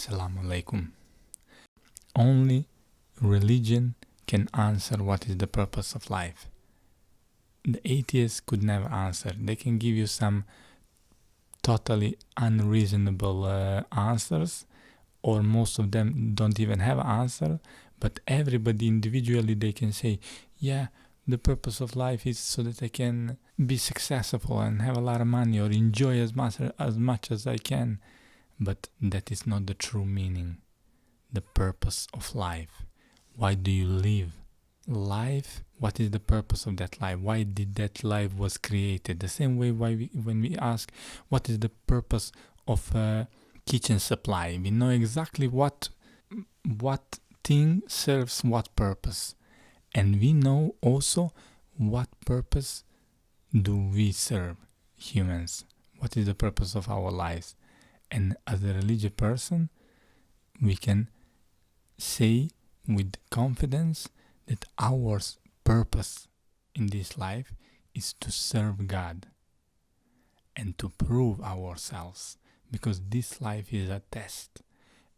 Selam Alejkum. Only religion can answer what is the purpose of life. The atheists could never answer. They can give you some totally unreasonable answers, or most of them don't even have an answer, but everybody individually they can say, yeah, the purpose of life is so that I can be successful and have a lot of money or enjoy as much as I can. But that is not the true meaning. The purpose of life. Why do you live? Life, what is the purpose of that life? Why did that life was created? The same way when we ask what is the purpose of kitchen supply, we know exactly what thing serves what purpose. And we know also what purpose do we serve, humans. What is the purpose of our lives? And as a religious person, we can say with confidence that our purpose in this life is to serve God and to prove ourselves, because this life is a test,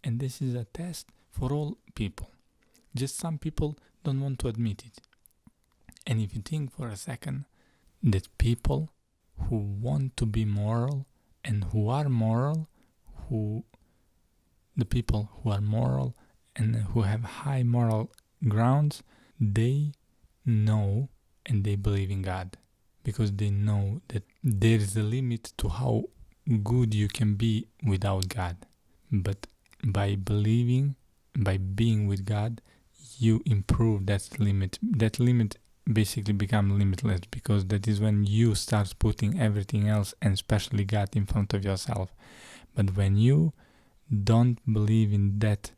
and this is a test for all people. Just some people don't want to admit it. And if you think for a second that people who want to be moral and who are moral, the people who are moral and who have high moral grounds, they know and they believe in God, because they know that there is a limit to how good you can be without God. But by being with God, you improve that limit. That limit basically becomes limitless, because that is when you start putting everything else, and especially God, in front of yourself. But when you don't believe in that,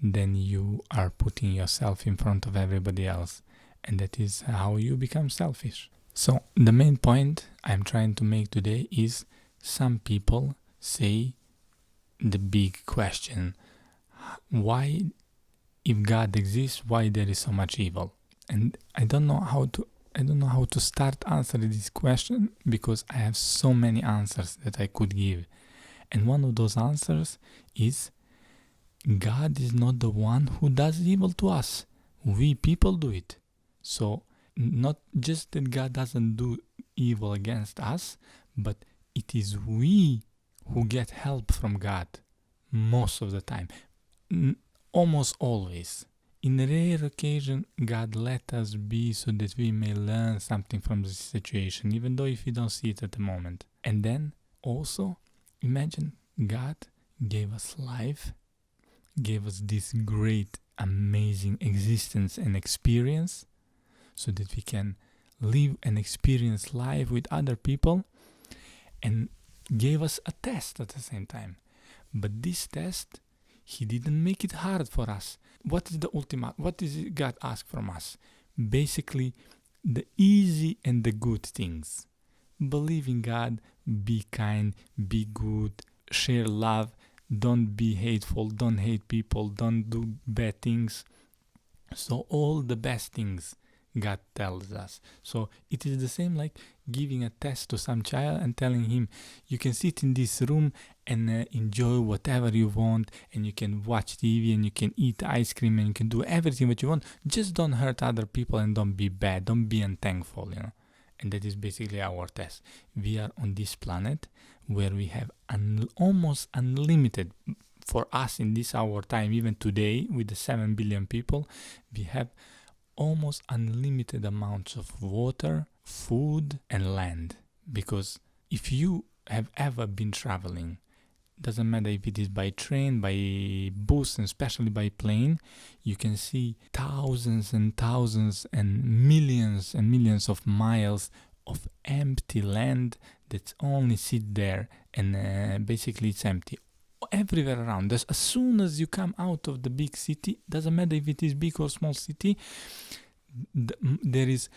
then you are putting yourself in front of everybody else, and that is how you become selfish. So the main point I'm trying to make today is, some people say the big question, why, if God exists, why there is so much evil? And I don't know how to start answering this question, because I have so many answers that I could give. And one of those answers is, God is not the one who does evil to us. We people do it. So not just that God doesn't do evil against us, but it is we who get help from God most of the time. Almost always. In rare occasion, God let us be so that we may learn something from the situation, even though if we don't see it at the moment. And then also, imagine God gave us life, gave us this great, amazing existence and experience, so that we can live and experience life with other people, and gave us a test at the same time. But this test, He didn't make it hard for us. What is the ultimate? What is it God asked from us? Basically, the easy and the good things. Believe in God, be kind, be good, share love, don't be hateful, don't hate people, don't do bad things. So all the best things God tells us. So it is the same like giving a test to some child and telling him, you can sit in this room and enjoy whatever you want, and you can watch TV and you can eat ice cream and you can do everything what you want. Just don't hurt other people and don't be bad, don't be unthankful, And that is basically our test. We are on this planet where we have almost unlimited, for us in this our time, even today with the 7 billion people, we have almost unlimited amounts of water, food, and land. Because if you have ever been traveling, doesn't matter if it is by train, by bus, and especially by plane, you can see thousands and thousands and millions of miles of empty land that only sit there, and basically it's empty everywhere around us. As soon as you come out of the big city, doesn't matter if it is big or small city, there is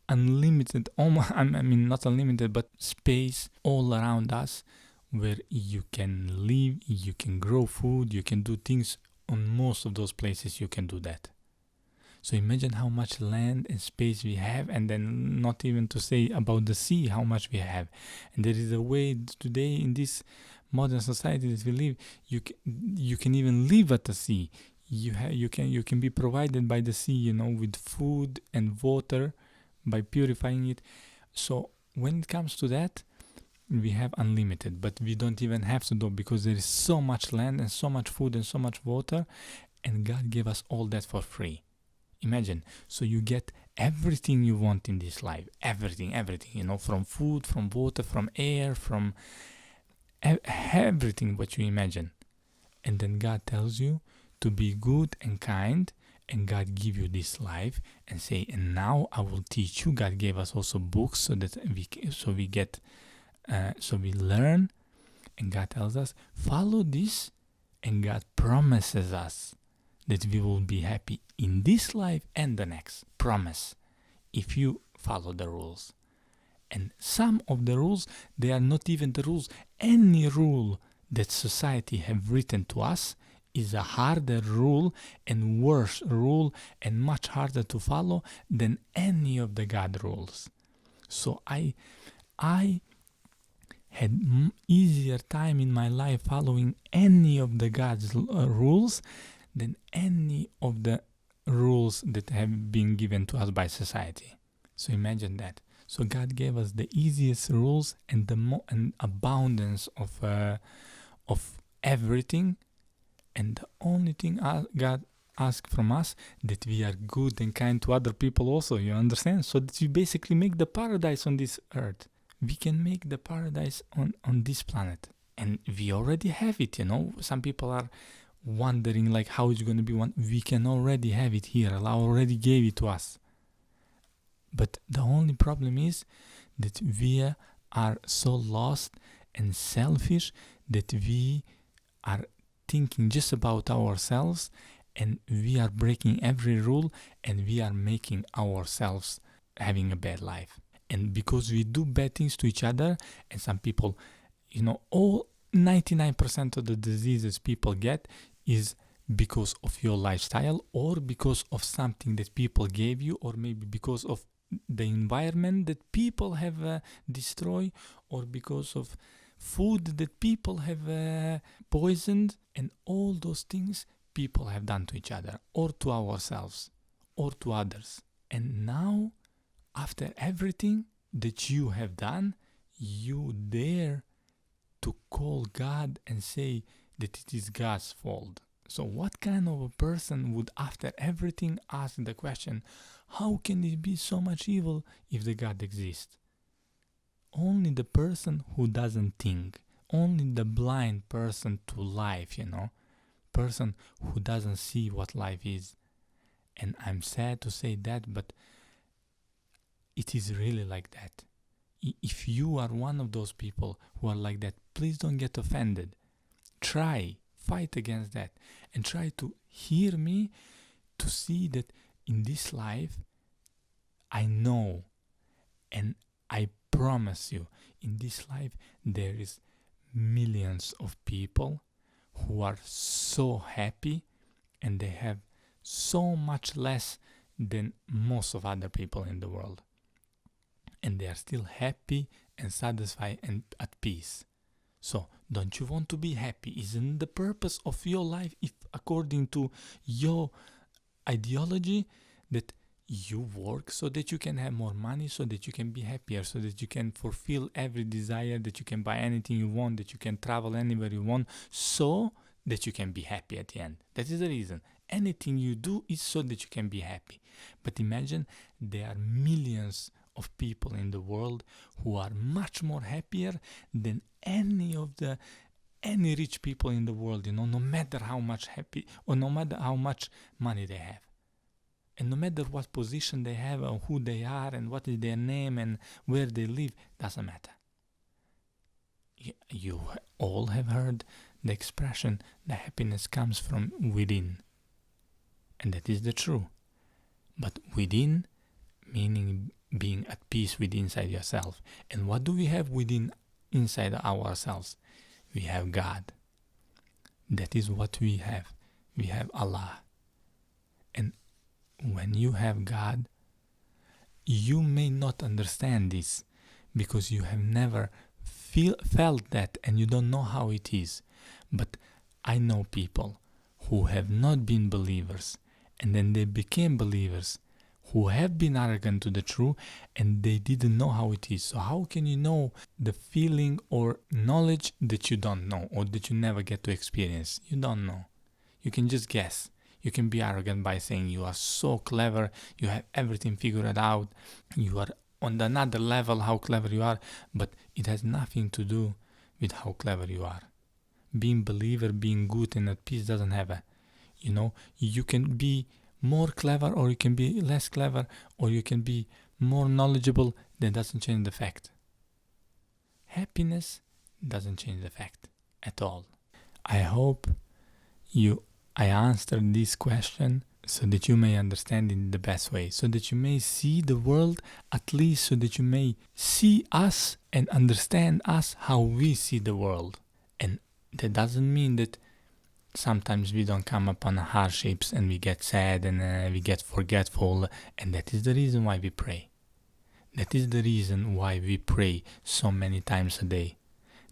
unlimited, not unlimited, but space all around us, where you can live, you can grow food, you can do things. On most of those places you can do that. So imagine how much land and space we have, and then not even to say about the sea, how much we have. And there is a way today in this modern society that we live, you can even live at the sea. You can be provided by the sea, with food and water by purifying it. So when it comes to that, we have unlimited, but we don't even have to do, because there is so much land and so much food and so much water, and God gave us all that for free. Imagine, so you get everything you want in this life, everything, from food, from water, from air, from everything what you imagine. And then God tells you to be good and kind, and God give you this life and say, and now I will teach you. God gave us also books so that we learn, and God tells us, follow this, and God promises us that we will be happy in this life and the next. Promise, if you follow the rules. And some of the rules, they are not even the rules. Any rule that society have written to us is a harder rule and worse rule and much harder to follow than any of the God rules. So I had easier time in my life following any of the God's rules than any of the rules that have been given to us by society. So imagine that. So God gave us the easiest rules and an abundance of everything, and the only thing God asks from us, that we are good and kind to other people also. You understand? So that we basically make the paradise on this earth. We can make the paradise on this planet, and we already have it. Some people are wondering like how it's going to be one. We can already have it here. Allah already gave it to us. But the only problem is that we are so lost and selfish that we are thinking just about ourselves, and we are breaking every rule, and we are making ourselves having a bad life. And because we do bad things to each other, and some people, all 99% of the diseases people get is because of your lifestyle, or because of something that people gave you, or maybe because of the environment that people have destroyed, or because of food that people have poisoned, and all those things people have done to each other, or to ourselves, or to others. And now, after everything that you have done, you dare to call God and say that it is God's fault. So what kind of a person would, after everything, ask the question, how can it be so much evil if the God exists? Only the person who doesn't think, only the blind person to life, person who doesn't see what life is. And I'm sad to say that, but it is really like that. If you are one of those people who are like that, please don't get offended. Fight against that, and try to hear me, to see that in this life, I know, and I promise you, in this life there is millions of people who are so happy, and they have so much less than most of other people in the world, and they are still happy and satisfied and at peace. So don't you want to be happy? Isn't the purpose of your life, if according to your ideology, that you work so that you can have more money, so that you can be happier, so that you can fulfill every desire, that you can buy anything you want, that you can travel anywhere you want, so that you can be happy at the end? That is the reason. Anything you do is so that you can be happy. But imagine there are millions of people in the world who are much more happier than any rich people in the world, no matter how much happy, or no matter how much money they have, and no matter what position they have, or who they are, and what is their name, and where they live, doesn't matter. You all have heard the expression, the happiness comes from within, and that is the truth. But within, meaning being at peace with inside yourself. And what do we have within, inside ourselves? We have God. That is what we have. We have Allah. And when you have God, you may not understand this, because you have never felt that and you don't know how it is. But I know people who have not been believers and then they became believers, who have been arrogant to the truth and they didn't know how it is. So how can you know the feeling or knowledge that you don't know or that you never get to experience? You don't know. You can just guess. You can be arrogant by saying you are so clever, you have everything figured out, you are on another level how clever you are, but it has nothing to do with how clever you are. Being believer, being good and at peace doesn't have a, you can be more clever or you can be less clever or you can be more knowledgeable. That doesn't change the fact. Happiness doesn't change the fact at all. I hope I answered this question so that you may understand in the best way, so that you may see the world, at least so that you may see us and understand us how we see the world. And that doesn't mean that sometimes we don't come upon hardships and we get sad and we get forgetful, and that is the reason why we pray. That is the reason why we pray so many times a day.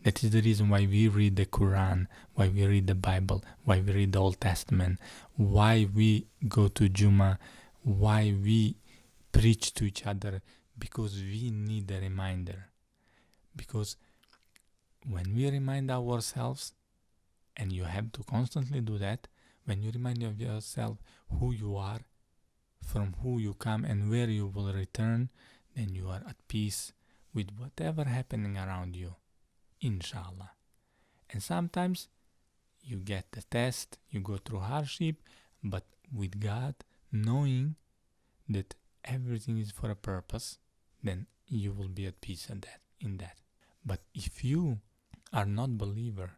That is the reason why we read the Quran, why we read the Bible, why we read the Old Testament, why we go to Jummah, why we preach to each other, because we need a reminder. Because when we remind ourselves, and you have to constantly do that, when you remind yourself who you are, from who you come and where you will return, then you are at peace with whatever happening around you. Inshallah. And sometimes you get the test, you go through hardship, but with God, knowing that everything is for a purpose, then you will be at peace in that. But if you are not believer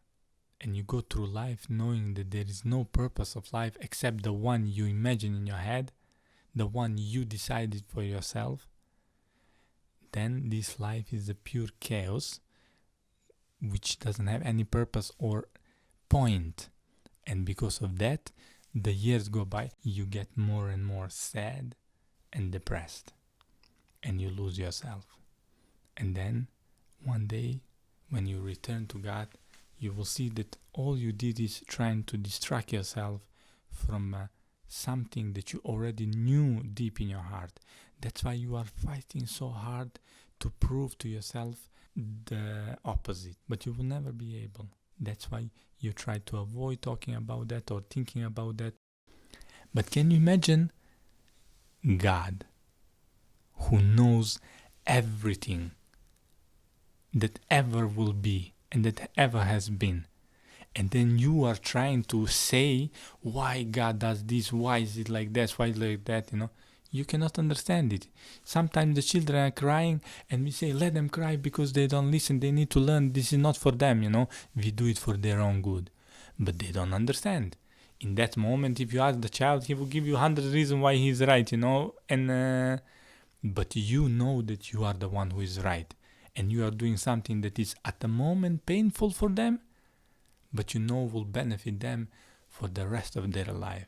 and you go through life knowing that there is no purpose of life except the one you imagine in your head, the one you decided for yourself, then this life is a pure chaos which doesn't have any purpose or point. And because of that, the years go by, you get more and more sad and depressed, and you lose yourself. And then one day when you return to God, you will see that all you did is trying to distract yourself from something that you already knew deep in your heart. That's why you are fighting so hard to prove to yourself the opposite, but you will never be able. That's why you try to avoid talking about that or thinking about that. But can you imagine God, who knows everything that ever will be and that ever has been, and then you are trying to say why God does this, why is it like this, why is it like that, you cannot understand it. Sometimes the children are crying and we say, let them cry because they don't listen, they need to learn, this is not for them, we do it for their own good. But they don't understand. In that moment, if you ask the child, he will give you 100 reasons why he is right, but you know that you are the one who is right, and you are doing something that is at the moment painful for them, but will benefit them for the rest of their life.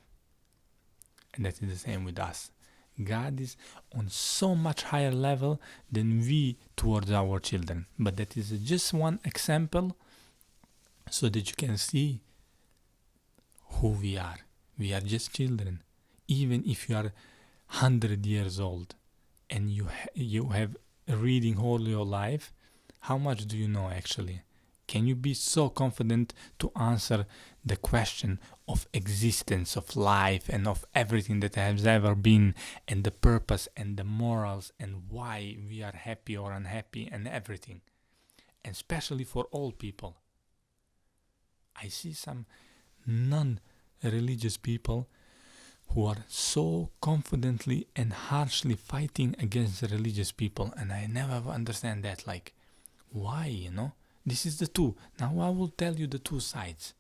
And that is the same with us. God is on so much higher level than we towards our children. But that is just one example so that you can see who we are. We are just children. Even if you are 100 years old and you have reading all your life, how much do you know actually? Can you be so confident to answer the question of existence, of life, and of everything that has ever been, and the purpose and the morals and why we are happy or unhappy and everything? And especially for all people. I see some non-religious people who are so confidently and harshly fighting against the religious people, and I never understand that. Like, why, This is the two. Now I will tell you the two sides.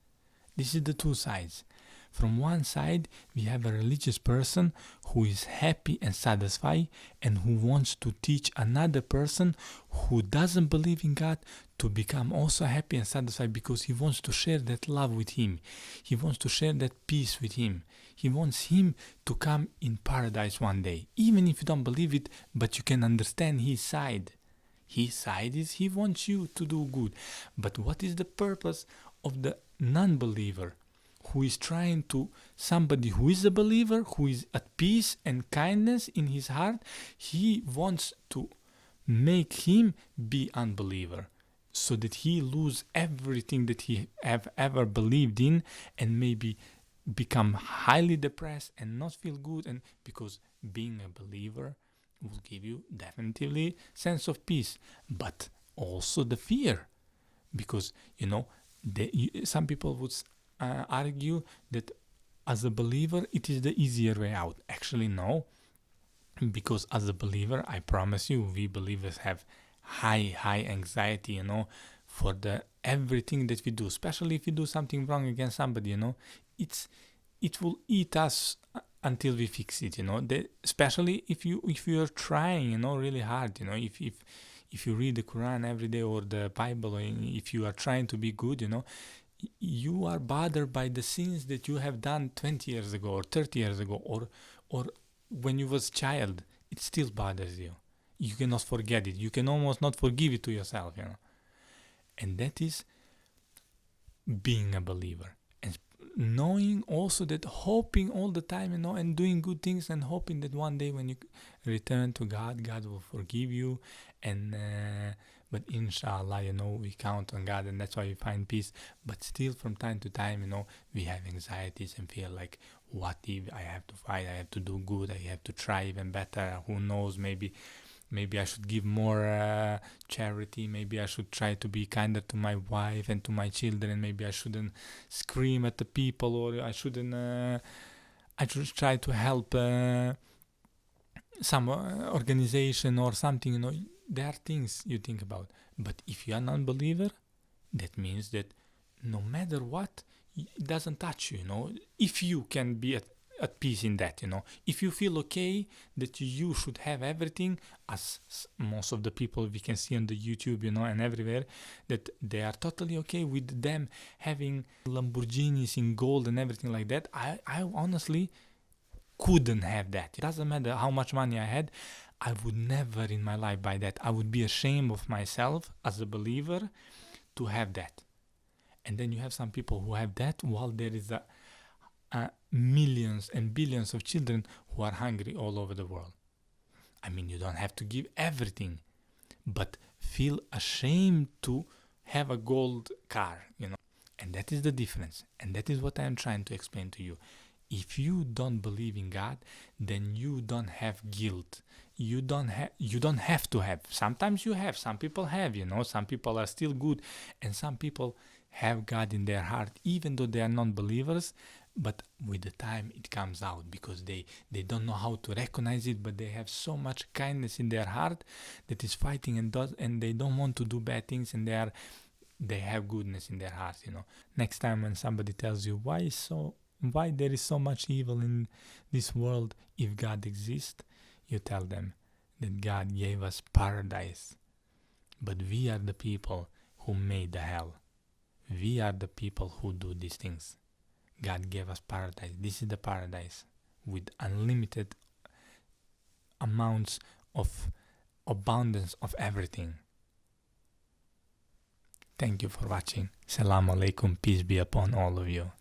This is the two sides. From one side, we have a religious person who is happy and satisfied and who wants to teach another person who doesn't believe in God to become also happy and satisfied, because he wants to share that love with him. He wants to share that peace with him. He wants him to come in paradise one day. Even if you don't believe it, but you can understand his side. His side is he wants you to do good. But what is the purpose of the non-believer who is trying to, somebody who is a believer, who is at peace and kindness in his heart, he wants to make him be unbeliever so that he lose everything that he have ever believed in and maybe become highly depressed and not feel good. And because being a believer will give you definitely sense of peace, but also the fear, because some people would argue that as a believer it is the easier way out. Actually no, because as a believer, I promise you, we believers have high anxiety, for the everything that we do, especially if we do something wrong against somebody, it will eat us until we fix it, especially if you are trying, really hard, if you read the Quran every day or the Bible, or if you are trying to be good, you are bothered by the sins that you have done 20 years ago or 30 years ago or when you was child. It still bothers you. You cannot forget it. You can almost not forgive it to yourself, And that is being a believer. And knowing also that, hoping all the time, and doing good things and hoping that one day when you return to God, God will forgive you. And but inshallah, we count on God, and that's why we find peace. But still from time to time, we have anxieties and feel like, what if I have to fight, I have to do good, I have to try even better, who knows, maybe I should give more charity, maybe I should try to be kinder to my wife and to my children, maybe I shouldn't scream at the people, or I shouldn't I should try to help some organization or something. There are things you think about. But if you are an unbeliever, that means that no matter what, it doesn't touch you, if you can be at peace in that, if you feel okay that you should have everything, as most of the people we can see on the YouTube, and everywhere, that they are totally okay with them having Lamborghinis in gold and everything like that. I honestly couldn't have that. It doesn't matter how much money I had, I would never in my life buy that. I would be ashamed of myself as a believer to have that. And then you have some people who have that while there is millions and billions of children who are hungry all over the world. I mean, you don't have to give everything, but feel ashamed to have a gold car, And that is the difference. And that is what I am trying to explain to you. If you don't believe in God, then you don't have guilt. You don't have to have. Sometimes you have. Some people have, Some people are still good, and some people have God in their heart, even though they are non-believers. But with the time, it comes out because they don't know how to recognize it. But they have so much kindness in their heart that is fighting and they don't want to do bad things, and they have goodness in their heart. Next time when somebody tells you why there is so much evil in this world, if God exists, you tell them that God gave us paradise, but we are the people who made the hell. We are the people who do these things. God gave us paradise. This is the paradise with unlimited amounts of abundance of everything. Thank you for watching. Selam Alejkum. Peace be upon all of you.